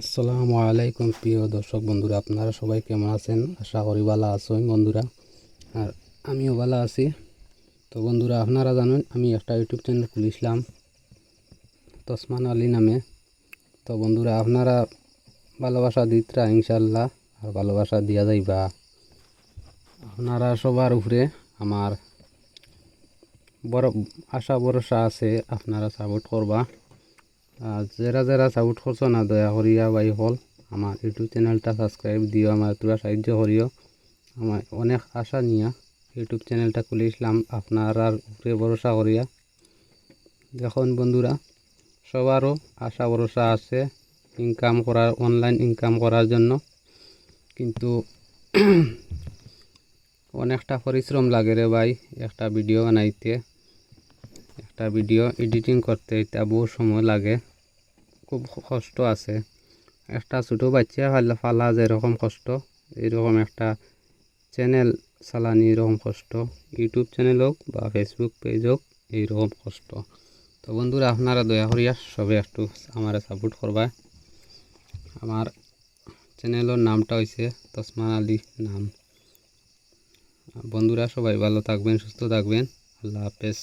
আসসালামু আলাইকুম প্রিয় দর্শক বন্ধুরা, আপনারা সবাই কেমন আছেন? আশা করি ভালো আছেন বন্ধুরা। আর আমিও ভালো আছি। তো বন্ধুরা, আপনারা জানেন আমি একটা ইউটিউব চ্যানেল খুলেছিলাম তসমান আলী নামে। তো বন্ধুরা, আপনারা ভালোবাসা দিতরা ইনশাল্লাহ, আর ভালোবাসা দিয়া যাইবা। আপনারা সবার উপরে আমার বড় আশা ভরসা আছে, আপনারা সাপোর্ট করবা। আর যারা যারা সাপোর্ট করছো না, দয়া করিয়া ভাই হল আমার ইউটিউব চ্যানেলটা সাবস্ক্রাইব দিও, আমার তোরা সাহায্য করিও। আমার অনেক আশা নিয়ে ইউটিউব চ্যানেলটা খুলেছিলাম, আপনার উপরে ভরসা করিয়া। দেখুন বন্ধুরা, সবারও আশা ভরসা আছে ইনকাম করার, অনলাইন ইনকাম করার জন্য, কিন্তু অনেকটা পরিশ্রম লাগে রে ভাই। একটা ভিডিও বানাইতে, একটা ভিডিও এডিটিং করতে এটা বহু সময় লাগে, খুব কষ্ট আছে। একটা ছোটো বাচ্চা ফালা যেরকম কষ্ট, এরকম একটা চ্যানেল চালানি এরকম কষ্ট, ইউটিউব চ্যানেল হোক বা ফেসবুক পেজ হোক এইরকম কষ্ট। তো বন্ধুরা, আপনারা দয়া করিয়া সবে একটু আমার সাপোর্ট করবা। আমার চ্যানেলের নামটা হয়েছে তসমান আলী নাম। বন্ধুরা সবাই ভালো থাকবেন, সুস্থ থাকবেন। আল্লাহ হাফেজ।